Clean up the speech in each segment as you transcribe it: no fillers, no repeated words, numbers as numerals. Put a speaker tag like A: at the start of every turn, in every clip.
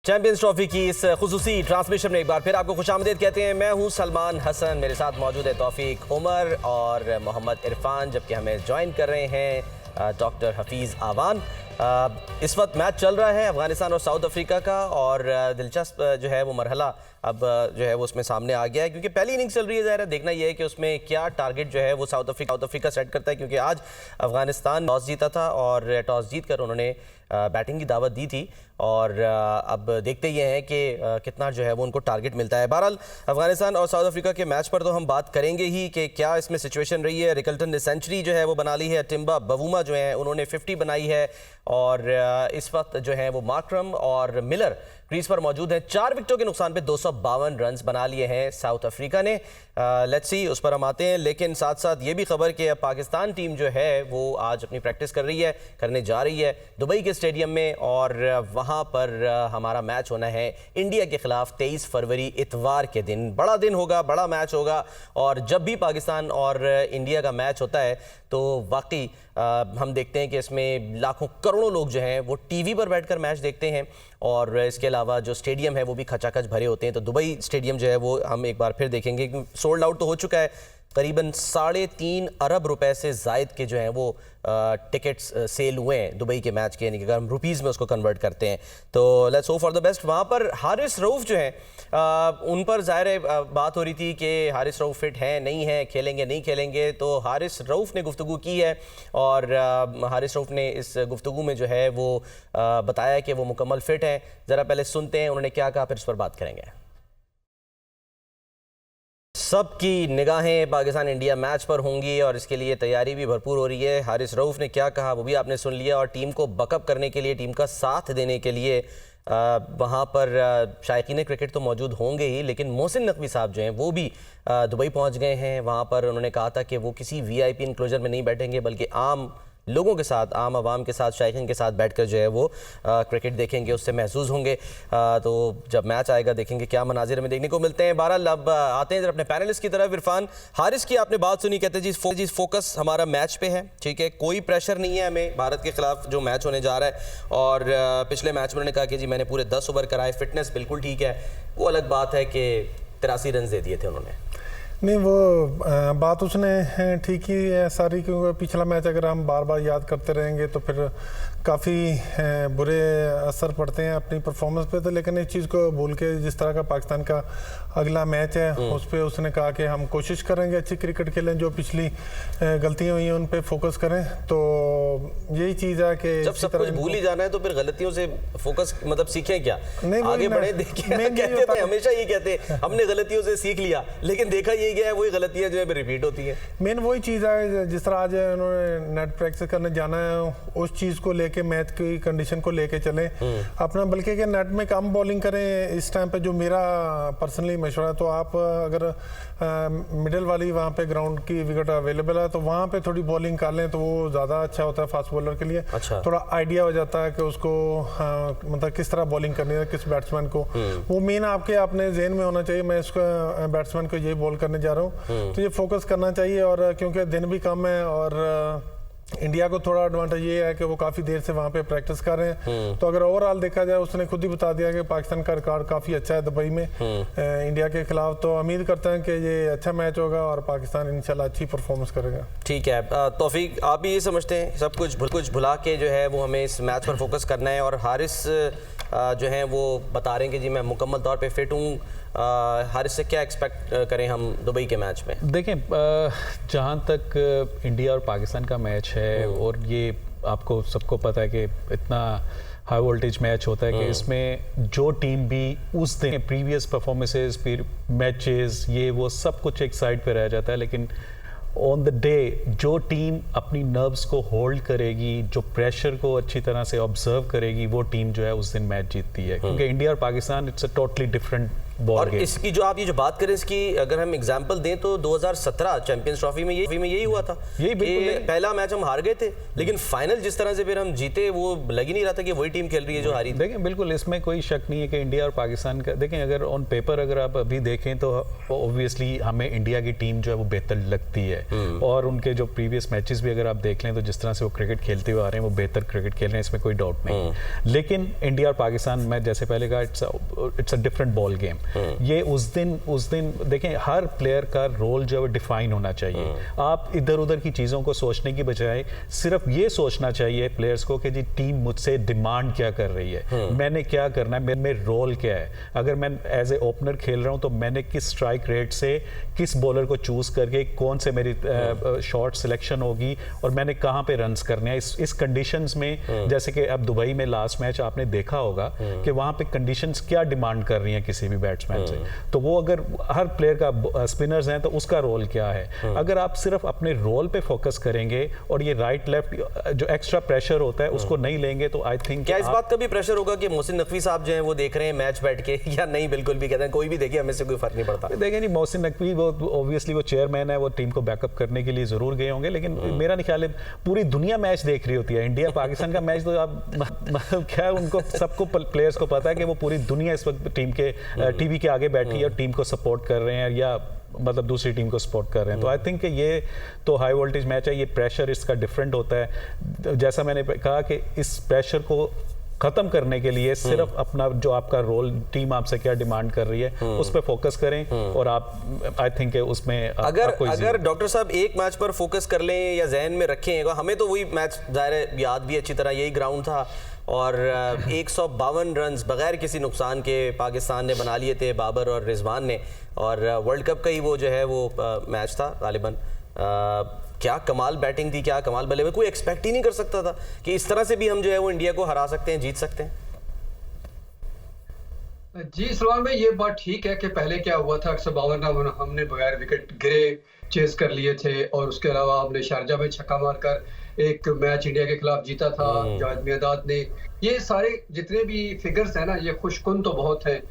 A: Champions trophy की इस खुसूसी transmission में एक बार फिर आपको खुशामदीद कहते हैं। मैं हूं सलमान हसन, मेरे साथ मौजूद है तौफीक उमर और मोहम्मद इरफान, जबकि हमें ज्वाइन कर रहे हैं डॉक्टर हफीज़ आवान। इस वक्त मैच चल रहा है अफ़गानिस्तान और साउथ अफ्रीका का, और दिलचस्प जो है वो मरहला अब जो है वो उसमें सामने आ गया है, क्योंकि पहली इनिंग्स चल रही है। ज़ाहिर है देखना यह है कि उसमें क्या टारगेट जो है वो साउथ अफ्रीका सेट करता है, क्योंकि आज अफ़गानिस्तान टॉस जीता था और टॉस जीत कर उन्होंने बैटिंग की दावत दी थी, और अब देखते ये हैं कि कितना जो है वो उनको टारगेट मिलता है। बहरहाल अफ़गानिस्तान और साउथ अफ्रीका के मैच पर तो हम बात करेंगे ही कि क्या इसमें सिचुएशन रही है। रिकल्टन ने सेंचुरी जो है वो बना ली है, टिम्बा बवूमा जो है उन्होंने 50 बनाई है, और इस वक्त जो है वो मार्करम और मिलर क्रीज पर मौजूद हैं। 4 विकेटों के नुकसान पे 252 रन बना लिए हैं साउथ अफ्रीका ने। लेट्स सी, उस पर हम आते हैं, लेकिन साथ साथ ये भी खबर कि पाकिस्तान टीम जो है वो आज अपनी प्रैक्टिस करने जा रही है दुबई के स्टेडियम में, और वहाँ पर हमारा मैच होना है इंडिया के खिलाफ 23 फरवरी इतवार के दिन। बड़ा दिन होगा, बड़ा मैच होगा, और जब भी पाकिस्तान और इंडिया का मैच होता है तो वाकई हम देखते हैं कि इसमें लाखों करोड़ों लोग जो हैं वो टीवी पर बैठकर मैच देखते हैं, और इसके अलावा जो स्टेडियम है वो भी खचाखच भरे होते हैं। तो दुबई स्टेडियम जो है वो हम एक बार फिर देखेंगे, सोल्ड आउट तो हो चुका है। करीबन 3.5 अरब रुपए से ज़ायद के जो हैं वो टिकट्स सेल हुए हैं दुबई के मैच के, यानी कि अगर हम रुपीज़ में उसको कन्वर्ट करते हैं तो let's hope for the best. वहाँ पर हारिस रऊफ़ जो हैं उन पर ज़ाहिर बात हो रही थी कि हारिस रऊफ़ फिट हैं नहीं है, खेलेंगे नहीं खेलेंगे। तो हारिस रऊफ़ ने गुफ्तगू की है, और हारिस रऊफ़ ने इस गुफ्तगू में जो है वो बताया कि वो मुकम्मल फिट हैं। ज़रा पहले सुनते हैं उन्होंने क्या कहा, फिर इस पर बात करेंगे। सबकी निगाहें पाकिस्तान इंडिया मैच पर होंगी और इसके लिए तैयारी भी भरपूर हो रही है। हारिस रऊफ़ ने क्या कहा वो भी आपने सुन लिया, और टीम को बकअप करने के लिए, टीम का साथ देने के लिए वहाँ पर शायकीन क्रिकेट तो मौजूद होंगे ही, लेकिन मोहसिन नकवी साहब जो हैं वो भी दुबई पहुँच गए हैं। वहाँ पर उन्होंने कहा था कि वो किसी VIP इंक्लोजर में नहीं बैठेंगे, बल्कि आम लोगों के साथ, आम आवाम के साथ, शायकीन के साथ बैठकर जो है वो क्रिकेट देखेंगे, उससे महसूस होंगे। तो जब मैच आएगा देखेंगे क्या मनाजिर में देखने को मिलते हैं। बहरहाल अब आते हैं जरा अपने पैनलिस्ट की तरफ। इरफान, हारिस की आपने बात सुनी, कहते हैं जी फोकस हमारा मैच पे है, ठीक है, कोई प्रेशर नहीं है हमें भारत के खिलाफ जो मैच होने जा रहा है। और पिछले मैच में उन्होंने कहा कि जी मैंने पूरे 10 ओवर कराए, फिटनेस बिल्कुल ठीक है। वो अलग बात है कि 83 रन दे दिए थे उन्होंने।
B: नहीं, वो बात उसने ठीक ही है सारी, क्योंकि पिछला मैच अगर हम बार बार याद करते रहेंगे तो फिर काफ़ी बुरे असर पड़ते हैं अपनी परफॉर्मेंस पे। तो लेकिन इस चीज़ को भूल के जिस तरह का पाकिस्तान का अगला मैच है उस पर उसने कहा कि हम कोशिश करेंगे अच्छी क्रिकेट खेलें, जो पिछली गलतियाँ हुई हैं उन पर फोकस करें। तो यही चीज़ है कि
A: जब सब कुछ भूल ही जाना है तो फिर गलतियों से फोकस मतलब सीखें क्या, आगे बढ़े। देखिए हमेशा ये कहते हैं हमने गलतियों से सीख लिया, लेकिन देखा यही गया है वही गलतियां जो है रिपीट होती हैं।
B: मेन वही चीज़ है, जिस तरह आज उन्होंने नेट प्रैक्टिस करने जाना है उस चीज़ को लेके, मैच की कंडीशन को लेके चलें अपना, बल्कि कि नेट में कम बॉलिंग करें इस टाइम पे, जो मेरा पर्सनली मशवरा है। तो आप अगर मिडिल वाली वहाँ पे ग्राउंड की विकेट अवेलेबल है तो वहाँ पे थोड़ी बॉलिंग कर लें तो वो ज़्यादा अच्छा होता है फास्ट बॉलर के लिए।
A: अच्छा।
B: थोड़ा आइडिया हो जाता है कि उसको मतलब किस तरह बॉलिंग करनी है किस बैट्समैन को, वो मेन आपके अपने जहन में होना चाहिए। मैं इसको बैट्समैन को यही बॉल करने जा रहा हूँ, तो ये फोकस करना चाहिए। और क्योंकि दिन भी कम है और इंडिया को थोड़ा एडवांटेज ये है कि वो काफ़ी देर से वहाँ पे प्रैक्टिस कर रहे हैं। तो अगर ओवरऑल देखा जाए, उसने खुद ही बता दिया कि पाकिस्तान का रिकॉर्ड काफ़ी अच्छा है दुबई में इंडिया के खिलाफ। तो उम्मीद करते हैं कि ये अच्छा मैच होगा और पाकिस्तान इंशाल्लाह अच्छी परफॉर्मेंस करेगा।
A: ठीक है तौफीक, आप भी ये समझते हैं सब कुछ भुला के जो है वो हमें इस मैच पर फोकस करना है, और हारिस जो हैं वो बता रहे हैं कि जी मैं मुकम्मल तौर पे फिट हूँ। हारिस से क्या एक्सपेक्ट करें हम दुबई के मैच में?
C: देखें, जहाँ तक इंडिया और पाकिस्तान का मैच है, और ये आपको सबको पता है कि इतना हाई वोल्टेज मैच होता है कि इसमें जो टीम भी उस दिन प्रीवियस परफॉर्मेंसेस, फिर मैचेस, ये वो सब कुछ एक साइड पे रह जाता है, लेकिन ऑन द डे जो टीम अपनी नर्व्स को होल्ड करेगी, जो प्रेशर को अच्छी तरह से ऑब्जर्व करेगी, वो टीम जो है उस दिन मैच जीतती है। क्योंकि इंडिया और Pakistan it's a totally different ball
A: और
C: गेम।
A: इसकी जो आप ये जो बात करें इसकी अगर हम एग्जांपल दें तो 2017 चैंपियंस ट्रॉफी में यही हुआ था।
C: यही बिल्कुल
A: कि पहला मैच हम हार गए थे, लेकिन फाइनल जिस तरह से फिर हम जीते वो लग ही नहीं रहा था कि वही टीम खेल रही है जो हारी थी।
C: देखें बिल्कुल इसमें कोई शक नहीं है कि इंडिया और पाकिस्तान का, देखें अगर ऑन पेपर अगर आप अभी देखें तो ऑब्वियसली हमें इंडिया की टीम जो है वो बेहतर लगती है, और उनके जो प्रीवियस मैचेस भी अगर आप देख लें तो जिस तरह से वो क्रिकेट खेलते हुए आ रहे हैं वो बेहतर क्रिकेट खेल रहे हैं, इसमें कोई डाउट नहीं। लेकिन इंडिया और पाकिस्तान मैं जैसे पहले कहा it's a different ball game. ये उस दिन देखें हर प्लेयर का रोल जो है वो डिफाइन होना चाहिए। आप इधर उधर की चीज़ों को सोचने की बजाय सिर्फ ये सोचना चाहिए प्लेयर्स को कि जी टीम मुझसे डिमांड क्या कर रही है, मैंने क्या करना है, मेरा रोल क्या है। अगर मैं एज ए ओपनर खेल रहा हूं तो मैंने किस स्ट्राइक रेट से किस बॉलर को चूज करके कौन से मेरी शॉट सिलेक्शन होगी और मैंने कहां पे रन्स करने हैं। इस कंडीशंस में जैसे कि अब दुबई में लास्ट मैच आपने देखा होगा कि वहां पे कंडीशंस क्या डिमांड कर रही हैं किसी भी बैट्समैन से, तो वो अगर हर प्लेयर का स्पिनर्स हैं तो उसका रोल क्या है। अगर आप सिर्फ अपने रोल पे फोकस करेंगे और ये राइट लेफ्ट जो एक्स्ट्रा प्रेशर होता है उसको नहीं लेंगे तो आई थिंक
A: क्या इस बात का भी प्रेशर होगा कि मोहसिन नकवी साहब जो हैं वो देख रहे हैं मैच बैठ के, या नहीं बिल्कुल भी कहते हैं कोई भी देखे हमें से कोई फर्क नहीं पड़ता?
C: देखें नहीं, मोहसिन नकवी वो ऑब्वियसली वो चेयरमैन है, वो टीम को बैकअप करने के लिए जरूर गए होंगे, लेकिन मेरा नहीं ख्याल है पूरी दुनिया मैच देख रही होती है। इंडिया पाकिस्तान का मैच तो आप मतलब क्या उनको सबको प्लेयर्स को पता है कि वो पूरी दुनिया इस वक्त टीम के टीवी के आगे बैठी है और टीम को सपोर्ट कर रहे हैं या मतलब दूसरी टीम को सपोर्ट कर रहे हैं। तो आई थिंक कि ये तो हाई वोल्टेज मैच है, ये प्रेशर इसका डिफरेंट होता है। जैसा मैंने कहा कि इस प्रेशर को खत्म करने के लिए सिर्फ अपना जो आपका रोल
A: हम्म।
C: टीम आपसे क्या डिमांड कर रही है उस पर फोकस करें और आप आई थिंक उसमें
A: अगर डॉक्टर साहब एक मैच पर फोकस कर लें या जहन में रखें, हमें तो वही मैच जाहिर है याद भी अच्छी तरह, यही ग्राउंड था और 152 रन बगैर किसी नुकसान के पाकिस्तान ने बना लिए थे, बाबर और रिजवान ने, और वर्ल्ड कप का ही वो जो है वो मैच था गालिबन। क्या कमाल बैटिंग थी, क्या कमाल बल्लेबाजी, कोई एक्सपेक्ट ही नहीं कर सकता था कि इस तरह से भी हम जो है वो इंडिया को हरा सकते हैं, जीत सकते हैं।
D: जी सलमान भाई, ये बात ठीक है कि पहले क्या हुआ था, 152 रन हमने बगैर विकेट गिरे चेज कर लिए थे और उसके अलावा हमने शारजा में छक्का मारकर एक मैच इंडिया के खिलाफ जीता था जावेद मियांदाद ने। ये सारे जितने भी फिगर्स हैं ना, ये खुशकुन तो बहुत हैं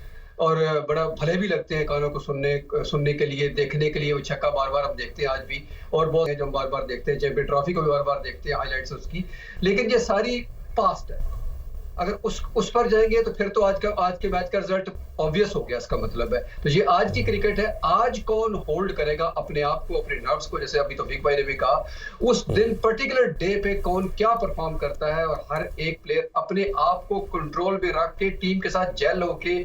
D: और बड़ा भले भी लगते हैं कानों को सुनने के लिए, देखने के लिए। वो छक्का बार बार हम देखते हैं आज भी, और बहुत है जो हम बार बार देखते हैं, चैंपियन ट्रॉफी को भी बार बार देखते हैं हाईलाइट्स उसकी। लेकिन ये सारी पास्ट है, अगर उस पर जाएंगे तो फिर तो आज के मैच का रिजल्ट ऑब्वियस हो गया, इसका मतलब है। तो ये आज की क्रिकेट है, आज कौन होल्ड करेगा अपने आप को, अपने नर्व्स को, जैसे अभी तौफीक भाई ने भी कहा, उस दिन पर्टिकुलर डे पे कौन क्या परफॉर्म करता है, और हर एक प्लेयर अपने आप को कंट्रोल में रख के टीम के साथ जेल होके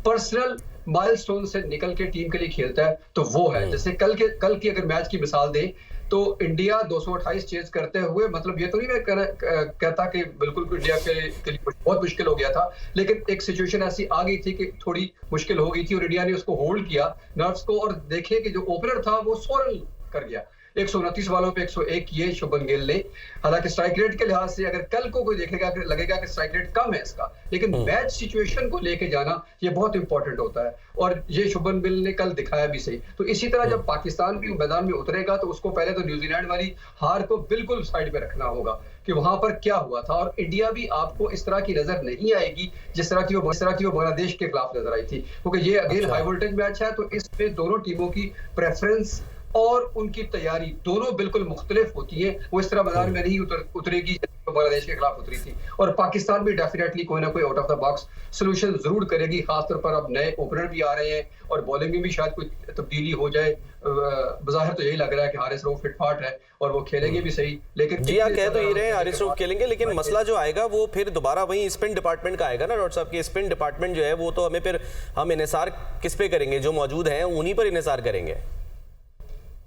D: पर्सनल माइलस्टोन से निकल के टीम के लिए खेलता है, तो वो है। जैसे कल की अगर मैच की मिसाल दें तो इंडिया 228 चेज करते हुए, मतलब ये तो नहीं मैं कहता कि बिल्कुल इंडिया के लिए बहुत मुश्किल हो गया था, लेकिन एक सिचुएशन ऐसी आ गई थी कि थोड़ी मुश्किल हो गई थी और इंडिया ने उसको होल्ड किया नर्व्स को, और देखे कि जो ओपनर था वो 100 रन कर गया। 129 वालों पे 101 किए शुभमन गिल ने। हालांकि स्ट्राइक रेट के लिहाज से अगर कल को कोई देखेगा लगेगा कि स्ट्राइक रेट कम है इसका, लेकिन मैच सिचुएशन को लेके जाना ये बहुत इंपॉर्टेंट होता है, और ये शुभमन गिल ने कल दिखाया भी सही। तो इसी तरह जब पाकिस्तान भी मैदान में उतरेगा तो उसको पहले तो न्यूजीलैंड वाली हार को बिल्कुल साइड पे रखना होगा कि वहां पर क्या हुआ था, और इंडिया भी आपको इस तरह की नजर नहीं आएगी जिस तरह की वो बांग्लादेश के खिलाफ नजर आई थी, क्योंकि ये अगेन हाई वोल्टेज मैच है। तो इसमें दोनों टीमों की प्रेफरेंस और उनकी तैयारी दोनों बिल्कुल मुख्तलिफ होती है। वो इस तरह मैदान में नहीं उतरेगी जैसे बांग्लादेश के खिलाफ उतरी थी, और पाकिस्तान भी डेफिनेटली कोई ना कोई out of the box solution जरूर करेगी। खासतौर पर अब नए ओपनर भी आ रहे हैं और बॉलिंग में भी शायद कोई तब्दीली हो जाए। बाहर तो यही लग रहा है कि हारिस रऊफ फिटफाट है और वो खेलेंगे भी सही, लेकिन
A: जी आप कह तो ये रहे हैं हारिस रऊफ खेलेंगे, लेकिन मसला जो आएगा वो फिर दोबारा वही स्पिन डिपार्टमेंट का आएगा ना डॉक्टर साहब। की स्पिन डिपार्टमेंट जो है वो तो हमें फिर हम इन्हिसार किस पे करेंगे, जो मौजूद हैं उन्हीं पर इन्हिसार करेंगे।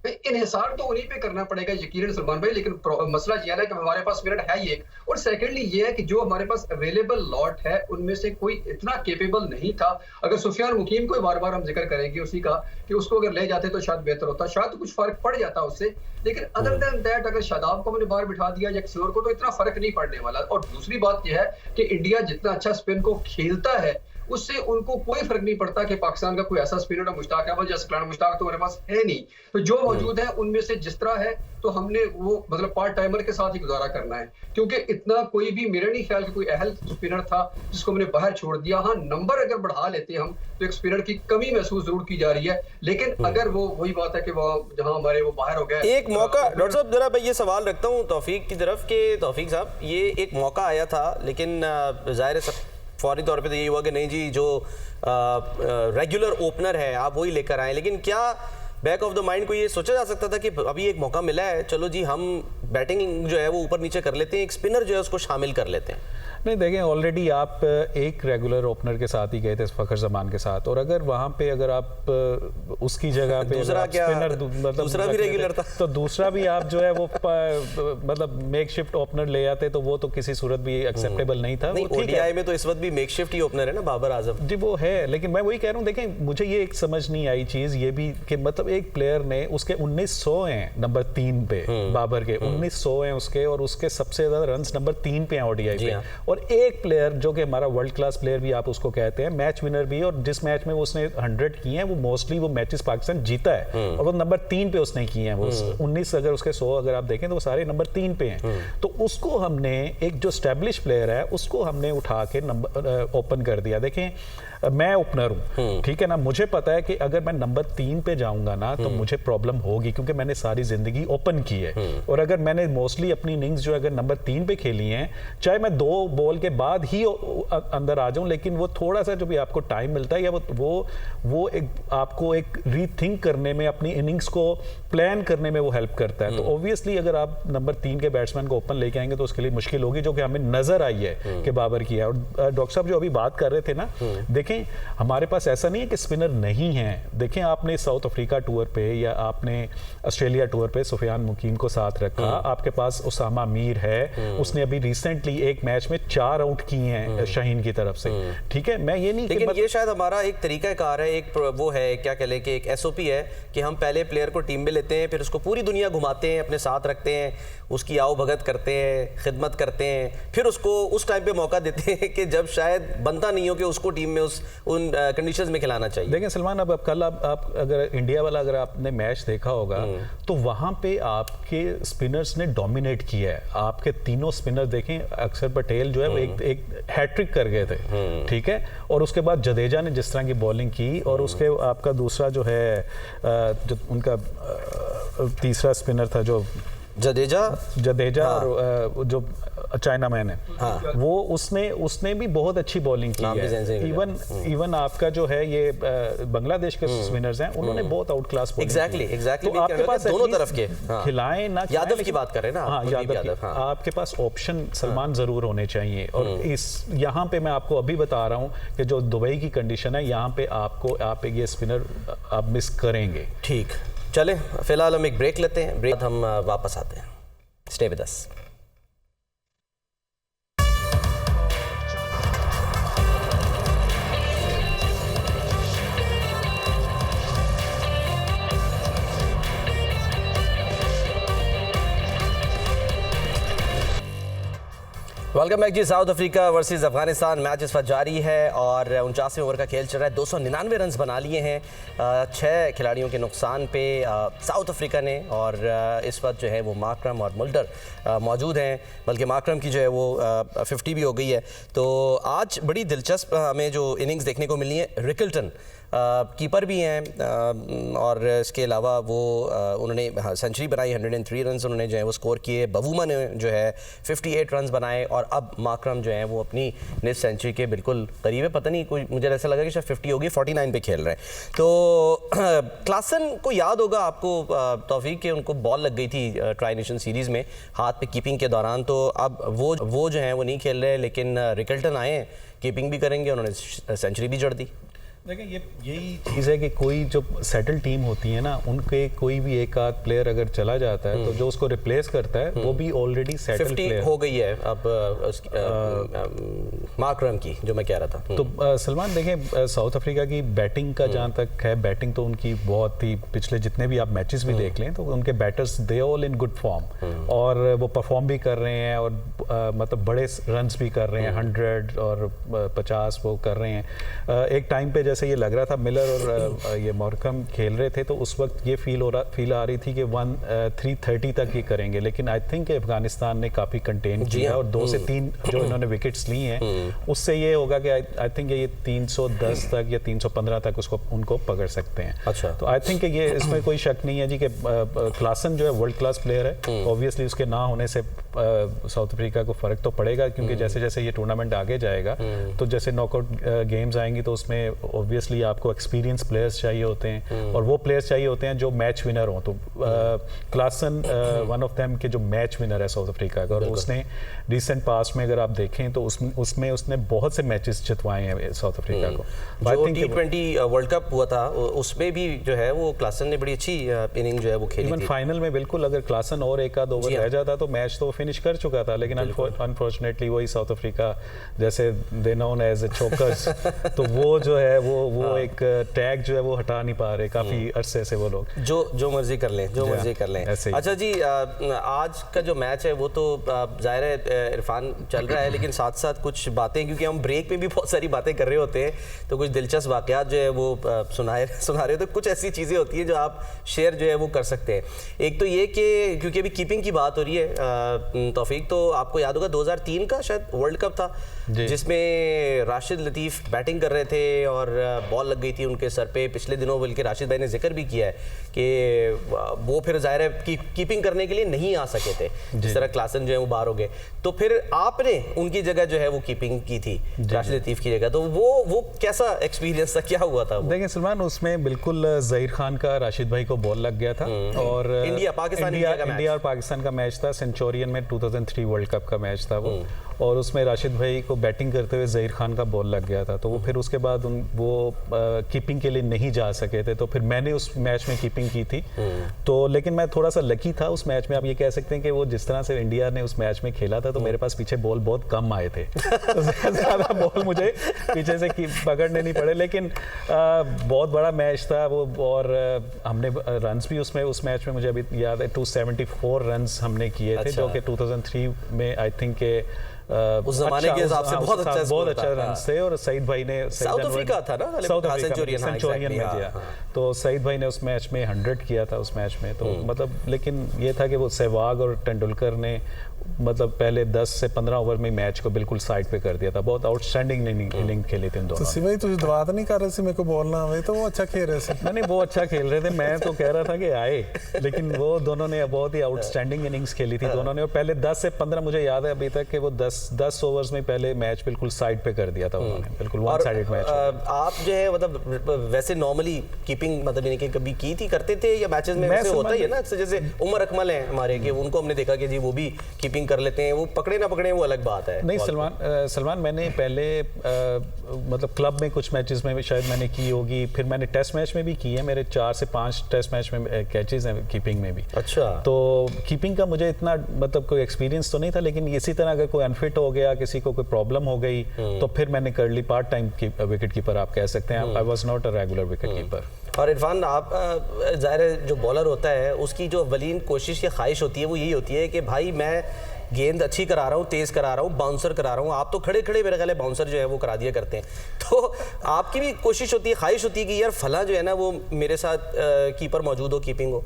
D: इन्हिसार तो उन्हीं पे करना पड़ेगा यकीनन सलमान भाई, लेकिन मसला ये है कि हमारे पास मिनट है ही एक, और सेकेंडली ये है कि जो हमारे पास अवेलेबल लॉट है उनमें से कोई इतना केपेबल नहीं था। अगर सुफियान मुकीम को बार बार हम जिक्र करेंगे उसी का कि उसको अगर ले जाते तो शायद बेहतर होता, शायद तो कुछ फर्क पड़ जाता उससे, लेकिन अदर देन दैट अगर शादाब को हमने बाहर बिठा दिया या किसी और को तो इतना फर्क नहीं पड़ने वाला। और दूसरी बात यह है कि इंडिया जितना अच्छा स्पिन को खेलता है उससे उनको कोई फर्क नहीं पड़ता कि पाकिस्तान का कोई ऐसा स्पिनर है मुश्ताक अहमद या सकलान मुश्ताक तो हमारे पास है नहीं, तो जो मौजूद है उनमें से जिस तरह है तो हमने वो मतलब पार्ट टाइमर के साथ ही गुजारा करना है, क्योंकि इतना कोई भी मेरा नहीं ख्याल कि कोई अहल स्पिनर था जिसको हमने बाहर छोड़ दिया। हाँ, नंबर अगर बढ़ा लेते हम तो एक स्पिनर की कमी महसूस जरूर की जा रही है, लेकिन अगर वो वही बात है कि वो जहां हमारे वो बाहर हो गए
A: एक मौका, डॉक्टर साहब जरा मैं ये सवाल रखता हूँ तौफीक की तरफ कि तौफीक साहब ये एक मौका आया था, लेकिन जाहिर है फौरी तौर पे तो यही हुआ कि नहीं जी जो रेगुलर ओपनर है आप वही लेकर आए, लेकिन क्या बैक ऑफ द माइंड को ये सोचा जा सकता था कि अभी एक मौका मिला है, चलो जी हम बैटिंग जो है वो ऊपर नीचे कर लेते हैं, एक स्पिनर जो है उसको शामिल कर लेते हैं?
C: नहीं, देखें ऑलरेडी आप एक रेगुलर ओपनर के साथ ही गए थे फखर जमान के साथ, और अगर वहां पे अगर आप उसकी जगह पे
A: दूसरा क्या
C: स्पिनर मतलब
A: दूसरा भी रेगुलर था
C: तो दूसरा भी आप जो है वो मतलब मेकशिफ्ट ओपनर ले आते तो वो तो किसी सूरत भी एक्सेप्टेबल नहीं था।
A: ओडीआई में तो इस वक्त भी मेकशिफ्ट ही ओपनर है ना बाबर आजम
C: जी, वो है, लेकिन मैं वही कह रहा हूँ देखें मुझे ये एक समझ नहीं आई चीज ये भी कि मतलब एक प्लेयर ने उसके 1900 हैं नंबर 3 पे बाबर के 1900 हैं उसके, और उसके सबसे ज्यादा रन्स नंबर 3 पे हैं ओडीआई पे, और एक प्लेयर जो कि हमारा वर्ल्ड क्लास प्लेयर भी आप उसको कहते हैं, मैच विनर भी, और जिस मैच में उसने 100 किए हैं वो मोस्टली वो मैचेस पाकिस्तान जीता है और वो नंबर 3 पे उसने किए हैं, वो 19 अगर उसके 100 अगर आप देखें तो वो सारे नंबर 3 पे हैं, तो उसको हमने एक जो स्टैब्लिश प्लेयर है उसको हमने उठा के नंबर ओपन कर दिया। देखें मैं ओपनर हूं, ठीक है ना, मुझे पता है कि अगर मैं नंबर 3 पे जाऊंगा ना तो मुझे प्रॉब्लम होगी क्योंकि मैंने सारी जिंदगी ओपन की है, और अगर मैंने मोस्टली अपनी इनिंग्स जो अगर नंबर 3 पे खेली हैं, चाहे मैं 2 बॉल के बाद ही अंदर आ जाऊं, लेकिन वो थोड़ा सा जो भी आपको टाइम मिलता है या वो एक आपको एक रीथिंक करने में, अपनी इनिंग्स को प्लान करने में वो हेल्प करता है। तो ऑब्वियसली अगर आप नंबर 3 के बैट्समैन को ओपन लेके आएंगे तो उसके लिए मुश्किल होगी, जो कि हमें नजर आई है कि बाबर की है। और डॉक्टर साहब जो अभी बात कर रहे थे ना, देखें हमारे पास ऐसा नहीं है कि स्पिनर नहीं है। देखें आपने साउथ अफ्रीका टूर पे या आपने ऑस्ट्रेलिया टूर पे सुफियान मुकीम को साथ रखा, आपके पास उसामा मीर है, उसने अभी रिसेंटली एक मैच में 4 आउट किए हैं शाहीन की तरफ से, ठीक है। मैं ये नहीं,
A: लेकिन ये शायद हमारा एक तरीका कार है, एक वो है क्या कह लें कि एक एसओपी है कि हम पहले प्लेयर को टीम में लेते हैं, फिर उसको पूरी दुनिया घुमाते हैं, अपने साथ रखते हैं, उसकी आओ भगत करते हैं, खिदमत करते हैं, फिर उसको उस टाइम पे मौका देते हैं कि जब शायद बनता नहीं हो कि उसको टीम में उन कंडीशंस में खिलाना चाहिए।
C: देखें सलमान, अब कल आप अगर इंडिया वाला अगर आपने मैच देखा होगा तो वहां पे आपके स्पिनर्स ने डोमिनेट किया है। आपके तीनों स्पिनर देखें, अक्षर पटेल जो है वो एक हैट्रिक कर गए थे, ठीक है, और उसके बाद जडेजा ने जिस तरह की बॉलिंग की, और उसके आपका दूसरा जो है जो उनका तीसरा स्पिनर था जो जडेजा
A: हाँ।
C: और जो चाइना मैन है, हाँ। वो उसने भी बहुत अच्छी बॉलिंग की है। इवन आपका जो है ये बांग्लादेश के स्पिनर्स हैं, उन्होंने बहुत आउट क्लास
A: एग्जैक्टली
C: तो आपके पास
A: दोनों तरफ के
C: खिलाएं ना,
A: यादव की बात करें ना,
C: हाँ, यादव, आपके पास ऑप्शन सलमान जरूर होने चाहिए। और इस यहाँ पे मैं आपको अभी बता रहा हूँ कि जो दुबई की कंडीशन है, यहाँ पे आप ये स्पिनर आप मिस करेंगे।
A: ठीक, चले फिलहाल हम एक ब्रेक लेते हैं, ब्रेक हम वापस आते हैं। Stay with us. Welcome back जी। South Africa versus Afghanistan match इस वक्त जारी है और 49वें ओवर का खेल चल रहा है। 299 रन्स बना लिए हैं 6 खिलाड़ियों के नुकसान पे साउथ अफ्रीका ने, और इस वक्त जो है वो मार्करम और मुल्डर मौजूद हैं, बल्कि मार्करम की जो है वो 50 भी हो गई है। तो आज बड़ी दिलचस्प हमें जो इनिंग्स देखने को मिली है, रिकल्टन कीपर भी हैं और इसके अलावा वो उन्होंने सेंचुरी बनाई, 103 रन्स उन्होंने जो है वो स्कोर किए। बवूमा ने जो है 58 रन्स बनाए, और अब मार्करम जो है वो अपनी निस सेंचुरी के बिल्कुल करीब है। पता नहीं, कोई मुझे ऐसा लगा कि शायद 50 होगी, 49 पे खेल रहे हैं। तो क्लासन को याद होगा आपको तौफीक के, उनको बॉल लग गई थी ट्राई नेशन सीरीज़ में हाथ पे कीपिंग के दौरान, तो अब वो जो है वो नहीं खेल रहे, लेकिन रिकल्टन आए, कीपिंग भी करेंगे, उन्होंने सेंचुरी भी जड़ दी।
C: देखिए यही चीज़ है कि कोई जो सेटल टीम होती है ना, उनके कोई भी एक आध प्लेयर अगर चला जाता है तो जो उसको रिप्लेस करता है वो भी ऑलरेडी सेटल प्लेयर
A: हो गई है अब मार्करम की, जो मैं कह रहा था।
C: तो सलमान देखें, साउथ अफ्रीका की बैटिंग का जहाँ तक है, बैटिंग तो उनकी बहुत ही, पिछले जितने भी आप मैचेस भी देख लें तो उनके batters they all in good form, और वो परफॉर्म भी कर रहे हैं, और मतलब बड़े रन्स भी कर रहे हैं, 100 और 50 वो कर रहे हैं। एक टाइम पे जैसे ये लग रहा था मिलर और ये मॉर्कम खेल रहे थे, तो उस वक्त ये फील आ रही थी कि 330 तक ये करेंगे, लेकिन आई थिंक अफगानिस्तान ने काफ़ी कंटेन किया और 2 से 3 जो इन्होंने विकेट्स ली हैं उससे ये होगा कि आई थिंक ये 310 तक या 315 तक उनको पकड़ सकते हैं।
A: अच्छा,
C: तो आई थिंक ये इसमें कोई शक नहीं है जी कि क्लासन जो है वर्ल्ड क्लास प्लेयर है। ऑब्वियसली उसके ना होने से साउथ अफ्रीका को फर्क तो पड़ेगा, क्योंकि जैसे जैसे ये टूर्नामेंट आगे जाएगा तो जैसे नॉकआउट गेम्स आएंगी तो उसमें ऑब्वियसली आपको एक्सपीरियंस प्लेयर्स चाहिए होते हैं और वो प्लेयर्स चाहिए होते हैं जो मैच विनर हों। तो क्लासन वन ऑफ देम के जो मैच विनर है साउथ अफ्रीका का, और उसने रिसेंट पास्ट में अगर आप देखें तो उसमें उसने बहुत से मैचेस जितवाए हैं साउथ अफ्रीका को।
A: जो T20 वर्ल्ड कप हुआ था उसमें भी जो है वो क्लासन ने बड़ी अच्छी इनिंग जो है वो खेली थी।
C: फाइनल में बिल्कुल अगर क्लासन और एक आध ओवर रह जाता तो मैच तो फिनिश कर चुका था, लेकिन अनफॉर्चुनेटली वही साउथ अफ्रीका जैसे दे नोन एज ए चोकर्स, तो वो जो है वो एक टैग जो है वो हटा नहीं पा रहे काफी अरसे से वो लोग।
A: जो मर्जी कर लें, जो मर्जी कर लें। अच्छा जी, आज का जो मैच है वो तो जाहिर है इरफान चल रहा है, लेकिन साथ साथ कुछ बातें, क्योंकि हम ब्रेक में भी बहुत सारी बातें कर रहे होते हैं, तो कुछ दिलचस्प वाकयात जो है वो सुना रहे हो, तो कुछ ऐसी चीज़ें होती हैं जो आप शेयर जो है वो कर सकते हैं। एक तो ये कि क्योंकि अभी कीपिंग की बात हो रही है तौफीक, तो आपको याद होगा 2003 का शायद वर्ल्ड कप था जिसमें राशिद लतीफ़ बैटिंग कर रहे थे और बॉल लग गई थी उनके सर पे। पिछले दिनों बल्कि राशिद भाई ने जिक्र भी किया है कि वो फिर जाहिर है कि कीपिंग करने के लिए नहीं आ सके थे, जिस तरह क्लासन जो है वो बाहर हो गए, तो फिर आपने उनकी जगह जो है वो कीपिंग की थी राशिद लतीफ़ की जगह, तो वो कैसा एक्सपीरियंस था, क्या हुआ था?
C: देखिए सलमान, उसमें बिल्कुल ज़हीर खान का राशिद भाई को बॉल लग गया था और इंडिया और पाकिस्तान का मैच था, सेंचुरियन में 2003 वर्ल्ड कप का मैच था वो, और उसमें राशिद भाई को बैटिंग करते हुए ज़हीर खान का बॉल लग गया था, तो वो फिर उसके बाद वो कीपिंग के लिए नहीं जा सके थे, तो फिर मैंने उस मैच में कीपिंग की थी। तो लेकिन मैं थोड़ा सा लकी था उस मैच में। आप ये कह सकते हैं कि वो जिस तरह से इंडिया ने उस मैच में खेला था, तो मेरे पास पीछे बॉल बहुत कम आए थे, तो ज़्यादा बॉल मुझे पीछे से पकड़ने नहीं पड़े, लेकिन बहुत बड़ा मैच था वो, और हमने रन्स भी उस मैच में मुझे अभी याद है 274 रन्स हमने किए थे, जो कि 2003 में आई थिंक
A: उस जमाने के हिसाब से बहुत अच्छा
C: रन थे। और सईद भाई ने
A: साउथ अफ्रीका था ना,
C: सेंचुरियन में दिया, तो सईद भाई ने उस मैच में 100 किया था उस मैच में, तो मतलब लेकिन ये था कि वो सहवाग और तेंदुलकर ने मतलब पहले 10 से 15 ओवर में मैच को बिल्कुल साइड पे कर दिया था। बहुत आउटस्टैंडिंग इनिंग खेली थी इन दोनों।
B: तो भाई तुझे दवा तो नहीं कर रहे थे मेरे को बोलना है, तो वो अच्छा खेल रहे थे।
C: नहीं, वो अच्छा खेल रहे थे, मैं तो कह रहा था कि आए, लेकिन वो दोनों ने बहुत ही आउटस्टैंडिंग इनिंग्स खेली थी दोनों ने, और पहले 10 से 15 मुझे याद है अभी तक कि वो 10 ओवर्स में पहले मैच बिल्कुल साइड पे कर दिया था उन्होंने, बिल्कुल वन साइडेड मैच।
A: आप जो है मतलब वैसे नॉर्मली कीपिंग मतलब यानी कि कभी की थी, करते थे, या मैचेस में वैसे होता ही है ना, जैसे उमर अकमल हैं हमारे, कि उनको हमने देखा कि जी वो भी कीपिंग कर लेते हैं, वो पकड़े ना पकड़े वो अलग बात है।
C: नहीं सलमान मैंने पहले मतलब क्लब में कुछ मैचेस में शायद मैंने की होगी, फिर मैंने टेस्ट मैच में भी की है, मेरे 4 से 5 टेस्ट मैच में कैचेस हैं कीपिंग में भी।
A: अच्छा,
C: तो कीपिंग का मुझे इतना मतलब कोई एक्सपीरियंस तो नहीं था, लेकिन इसी तरह अगर कोई अनफिट हो गया, किसी को कोई प्रॉब्लम हो गई, तो फिर मैंने कर ली पार्ट टाइम विकेट कीपर आप कह सकते हैं। I was not a regular wicket keeper.
A: और इरफान, आप ज़ाहिर है जो बॉलर होता है उसकी जो अवलीन कोशिश या ख्वाहिश होती है वो यही होती है कि भाई मैं गेंद अच्छी करा रहा हूँ, तेज़ करा रहा हूँ, बाउंसर करा रहा हूँ। आप तो खड़े खड़े मेरे ख्याल है बाउंसर जो है वो करा दिया करते हैं, तो आपकी भी कोशिश होती है, ख्वाहिश होती है कि यार फला जो है ना वो मेरे साथ कीपर मौजूद हो, कीपिंग हो।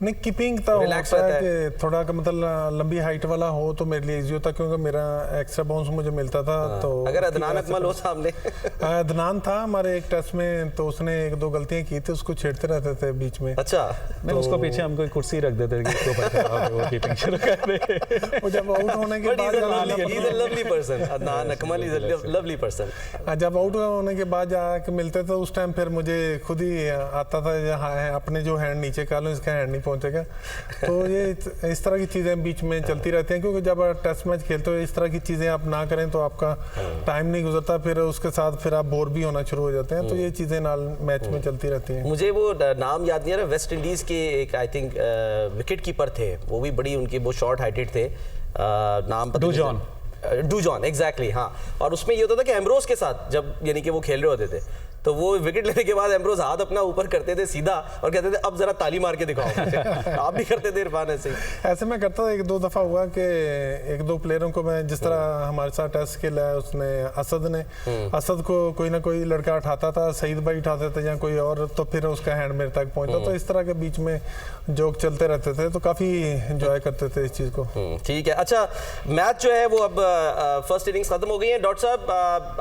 B: नहीं, कीपिंग तो होता है कि थोड़ा का मतलब लंबी हाइट वाला हो तो मेरे लिए इजी होता, क्योंकि मेरा एक्स्ट्रा बाउंस मुझे मिलता था। तो
A: अगर अदनान अकमल हो सामने
B: अदनान था हमारे एक टेस्ट में, तो उसने 1-2 गलतियां की थी, उसको छेड़ते रहते थे बीच में।
A: अच्छा,
C: नहीं, उसको पीछे हम कोई कुर्सी रख देते थे कि वो कीपिंग शुरू कर दे।
B: वो जब आउट होने के बाद
A: lovely person, Adnan Akmal is a lovely person.
B: जब आउट होने के बाद जाके मिलते थे उस टाइम फिर मुझे खुद ही आता था अपने जो हैंड नीचे कर लो, इसका हैंड नहीं पहुंचेगा। तो ये इस तरह की चीजें बीच में चलती रहती हैं, क्योंकि जब टेस्ट मैच खेलते हो इस तरह की चीजें आप ना करें तो आपका टाइम नहीं गुजरता, फिर उसके साथ फिर आप बोर भी होना शुरू हो जाते हैं। तो ये चीजें मैच में चलती रहती हैं।
A: मुझे वो नाम याद नहीं आ रहा, वेस्ट इंडीज के एक आई थिंक विकेट कीपर थे, वो भी बड़ी उनकी वो शॉर्ट हाइटेड थे, नाम डू जॉन एग्जैक्टली, हाँ। और उसमें ये होता था कि एम्ब्रोस के साथ जब यानी कि वो खेल रहे होते थे तो वो विकेट लेने के बाद एम्ब्रोज हाथ अपना ऊपर करते थे सीधा और कहते थे अब जरा ताली मार के दिखाओ मुझे। आप भी करते थे इरफान ऐसे ही?
B: ऐसे मैं करता था, एक दो दफा हुआ कि एक दो प्लेयरों को मैं, जिस तरह हमारे साथ टेस्ट खेला है उसने असद को कोई ना कोई लड़का उठाता था, सईद भाई उठाते थे या कोई और, तो फिर उसका हैंड मेरे तक पहुंचता। तो इस तरह के बीच में जोक चलते रहते थे, तो काफी एंजॉय करते थे इस चीज को।
A: ठीक है। अच्छा, मैच जो है वो अब फर्स्ट इनिंग्स खत्म हो गई है। डॉक्टर साहब,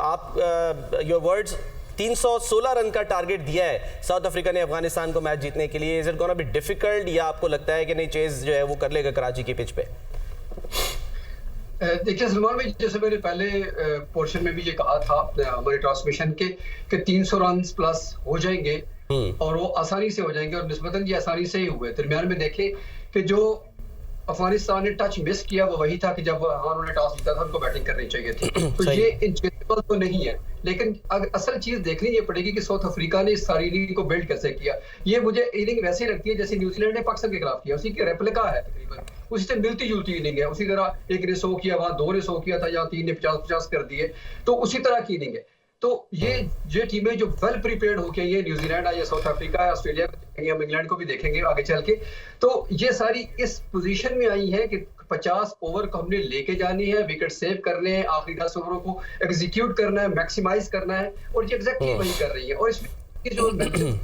A: आप योर वर्ड्स, 316 रन का टारगेट दिया है साउथ अफ्रीका ने अफगानिस्तान को मैच जीतने के लिए। Is it gonna be difficult, या आपको लगता है कि नहीं, चेज जो है वो कर लेगा कराची की पिच पे?
D: देखिए सलमान भाई, जैसे मैंने पहले पोर्शन में भी ये कहा था हमारे ट्रांसमिशन के कि 300 रन प्लस हो जाएंगे और वो आसानी से हो जाएंगे, और निस्बतन ये आसानी से ही हुए। दरमियान में देखे कि जो अफगानिस्तान ने टच मिस किया वो वही था कि जब उन्होंने टॉस जीता था, उनको बैटिंग करनी चाहिए थी। तो ये इंचेबल तो नहीं है, लेकिन असल चीज देखनी ये पड़ेगी कि साउथ अफ्रीका ने इस सारी इनिंग को बिल्ड कैसे किया। ये मुझे इनिंग वैसे ही लगती है जैसे न्यूजीलैंड ने पाकिस्तान के खिलाफ किया, उसी की रेप्लिका है तकरीबन, उसी से मिलती जुलती इनिंग है। उसी तरह एक ने 100 किया, वहां 2 ने 100 किया था, या 3 ने 50-50 कर दिए, तो उसी तरह की इनिंग है। तो ये टीमें जो वेल प्रिपेयर्ड होके, ये न्यूजीलैंड है, या साउथ अफ्रीका है, ऑस्ट्रेलिया को देखेंगे, हम इंग्लैंड को भी देखेंगे आगे चल के, तो ये सारी इस पोजीशन में आई है कि 50 ओवर को हमने लेके जानी है, विकेट सेव करने हैं, आखिरी 10 ओवरों को एग्जीक्यूट करना है, मैक्सिमाइज करना है, और ये एग्जैक्टली वही कर रही है। और इसमें जो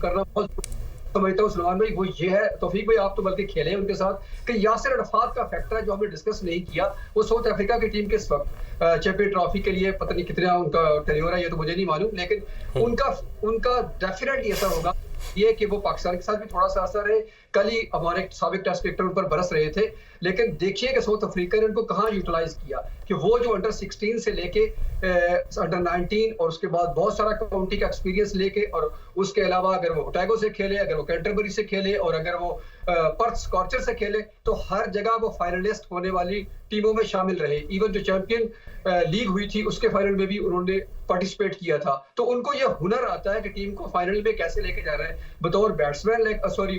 D: करना बहुत समझता हूँ सलमान भाई, वो ये है, तौफीक भाई आप तो बल्कि खेले उनके साथ, कि यासिर अरफात का फैक्टर है जो हमने डिस्कस नहीं किया। वो साउथ अफ्रीका की टीम के इस वक्त चैंपियन ट्रॉफी के लिए पता नहीं कितना उनका टेन्योर है, ये तो मुझे नहीं मालूम, लेकिन उनका डेफिनेटली असर होगा ये कि वो पाकिस्तान के साथ भी थोड़ा सा असर है। कल ही हमारे साबिक टेस्ट क्रिकेटर उन पर बरस रहे थे, लेकिन देखिए कि साउथ अफ्रीका ने उनको कहाँ यूटिलाइज किया, कि वो जो अंडर 16 से लेके अंडर 19 और उसके बाद बहुत सारा काउंटी का एक्सपीरियंस लेके, और उसके अलावा अगर वो ओटैगो से खेले, अगर वो कैंटरबरी से खेले, और अगर वो पर्थ स्कॉर्चर से खेले, तो हर जगह वो फाइनलिस्ट होने वाली टीमों में शामिल रहे। इवन जो चैंपियन लीग हुई थी उसके फाइनल में भी उन्होंने पार्टिसिपेट किया था। तो उनको ये हुनर आता है कि टीम को फाइनल में कैसे लेके जा रहे हैं, बतौर बैट्समैन,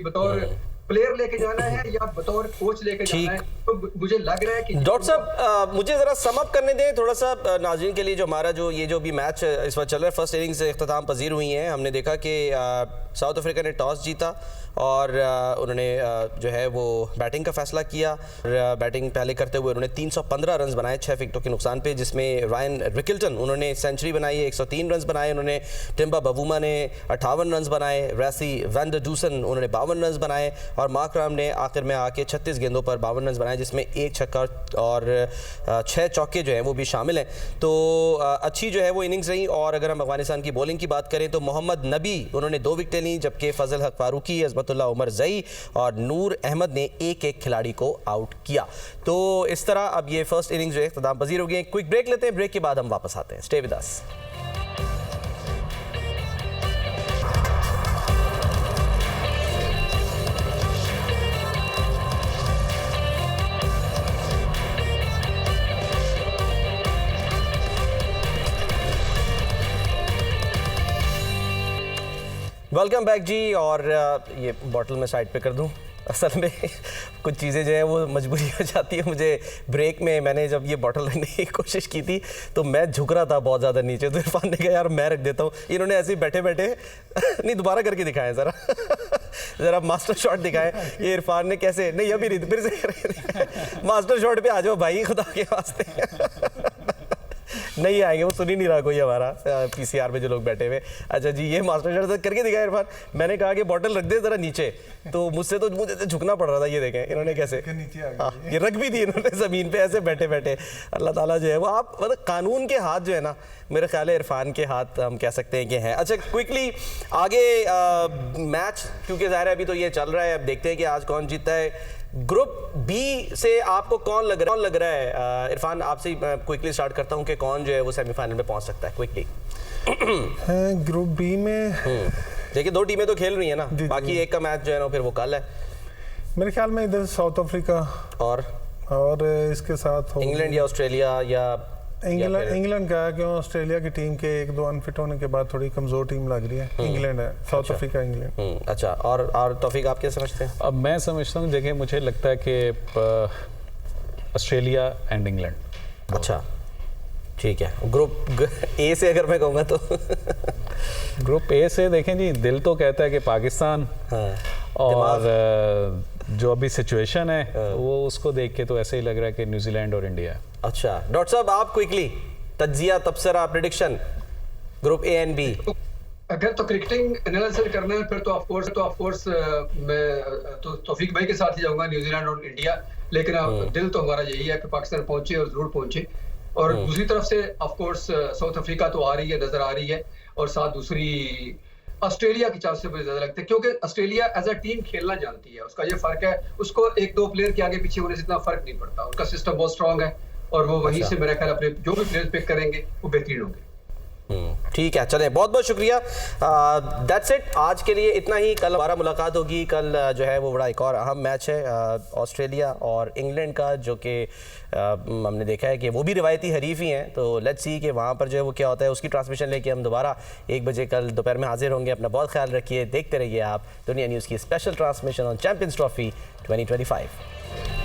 D: बतौर प्लेयर लेके जाना है या बतौर कोच लेके जाना है। तो मुझे लग रहा है कि
A: डॉक्टर साहब मुझे जरा सम अप करने दें थोड़ा सा नाज़रीन के लिए, जो हमारा जो भी मैच इस वक्त चल रहा है, फर्स्ट इनिंग से इख्तिताम पजीर हुई हैं। हमने देखा कि साउथ अफ्रीका ने टॉस जीता और उन्होंने जो है वो बैटिंग का फैसला किया। बैटिंग पहले करते हुए उन्होंने 315 रन बनाए 6 विकेटों के नुकसान पे, जिसमें रायन रिकिल्टन उन्होंने सेंचुरी बनाई, 103 रन बनाए उन्होंने। टिम्बा बवूमा ने 58 रन बनाए, रैसी वैन डर डूसन उन्होंने 52 रन बनाए, और मार्कराम ने आखिर में आके 36 गेंदों पर 52 रन बनाए, जिसमें 1 छक्का और 6 चौके जो हैं वो भी शामिल हैं। तो अच्छी जो है वो इनिंग्स रही। और अगर हम अफगानिस्तान की बॉलिंग की बात करें तो मोहम्मद नबी उन्होंने 2 विकेटें ली, जबकि फजल हक फारूकी, अजमतुल्लाह उमर जई और नूर अहमद ने एक खिलाड़ी को आउट किया। तो इस तरह अब ये फर्स्ट इनिंग्स जो है इख्तिताम पजीर हो गई। क्विक ब्रेक लेते हैं, ब्रेक के बाद हम वापस आते हैं। Stay with us. Welcome back ji. और ये बॉटल मैं साइड पे कर दूं, असल में कुछ चीज़ें जो है वो मजबूरी हो जाती है मुझे। ब्रेक में मैंने जब ये बॉटल रखने की कोशिश की थी तो मैं झुक रहा था बहुत ज़्यादा नीचे, तो इरफान ने कहा यार मैं रख देता हूँ। इन्होंने ऐसे ही बैठे बैठे नहीं, दोबारा करके दिखाएं ज़रा मास्टर शॉट दिखाएं। ये इरफान ने कैसे, नहीं अभी नहीं, फिर से मास्टर शॉट पे आ जाओ भाई, खुदा के वास्ते। नहीं आएंगे, वो सुन ही नहीं रहा कोई हमारा पीसीआर में जो लोग बैठे हुए। अच्छा जी, ये मास्टर शॉट करके दिखाया इरफान। मैंने कहा कि बॉटल रख दे जरा नीचे, तो मुझसे तो मुझे झुकना पड़ रहा था। ये देखें इन्होंने कैसे
B: नीचे आ गई।
A: ये रख भी दी इन्होंने ज़मीन पे ऐसे बैठे बैठे। अल्लाह ताला जो है वो, आप मतलब कानून के हाथ जो है ना, मेरे ख्याल है इरफान के हाथ हम कह सकते हैं कि हैं। अच्छा क्विकली आगे मैच, क्योंकि ज़ाहिर है अभी तो ये चल रहा है, अब देखते हैं कि आज कौन जीतता है। ग्रुप बी से आपको कौन लग रहा है? इरफान आपसे क्विकली स्टार्ट करता हूं कि कौन जो है वो सेमीफाइनल में पहुंच सकता है क्विकली।
B: ग्रुप बी में
A: देखिए 2 टीमें तो खेल रही है ना, बाकी एक का मैच जो है ना फिर वो कल है
B: मेरे ख्याल में। इधर साउथ अफ्रीका और इसके साथ
A: इंग्लैंड या ऑस्ट्रेलिया, या
B: इंग्लैंड का है, क्यों ऑस्ट्रेलिया की टीम के 1-2 अनफिट होने के बाद थोड़ी कमजोर टीम लग रही है। इंग्लैंड है, साउथ अफ्रीका इंग्लैंड।
A: अच्छा, और तौफीक आप क्या समझते हैं?
C: अब मैं समझता हूँ, देखिए मुझे लगता है कि ऑस्ट्रेलिया एंड इंग्लैंड।
A: अच्छा, ठीक है, ग्रुप ए से अगर मैं कहूँगा तो
C: ग्रुप ए से देखें जी, दिल तो कहता है कि पाकिस्तान,
A: हाँ,
C: और जो अभी सिचुएशन है वो उसको देख के तो ऐसे ही लग रहा है कि न्यूजीलैंड और इंडिया है।
A: अच्छा डॉक्टर साहब, आप क्विकली तज्जिया, तबसरा, prediction group A and B.
D: अगर तो क्रिकेटिंग एनालिसिस करना है फिर तो ऑफ कोर्स मैं तो तौफीक भाई के साथ ही जाऊंगा, न्यूजीलैंड और इंडिया। लेकिन दिल तो हमारा यही है कि पाकिस्तान पहुंचे और जरूर पहुंचे। और दूसरी तरफ से ऑफ कोर्स साउथ अफ्रीका तो आ रही है, नजर आ रही है, और साथ दूसरी ऑस्ट्रेलिया के चांसेस मुझे ज्यादा लगते हैं, क्योंकि ऑस्ट्रेलिया एज अ टीम खेलना जानती है। उसका ये फर्क है, उसको एक दो प्लेयर के आगे पीछे होने से इतना फर्क नहीं पड़ता। उनका सिस्टम बहुत स्ट्रांग है और वो वहीं से मेरा ख्याल अपने जो भी प्लेयर पिक करेंगे वो बेहतरीन होंगे।
A: ठीक है, चलें, बहुत बहुत शुक्रिया। दैट्स इट, आज के लिए इतना ही। कल हमारा मुलाकात होगी। कल जो है वो बड़ा एक और अहम मैच है ऑस्ट्रेलिया और इंग्लैंड का, जो कि हमने देखा है कि वो भी रिवायती हरीफ ही हैं। तो लेट्स सी कि वहाँ पर जो है वो क्या होता है। उसकी ट्रांसमिशन लेके हम दोबारा 1 बजे कल दोपहर में हाजिर होंगे। अपना बहुत ख्याल रखिए, देखते रहिए आप दुनिया न्यूज़ की special transmission on champions trophy 2025।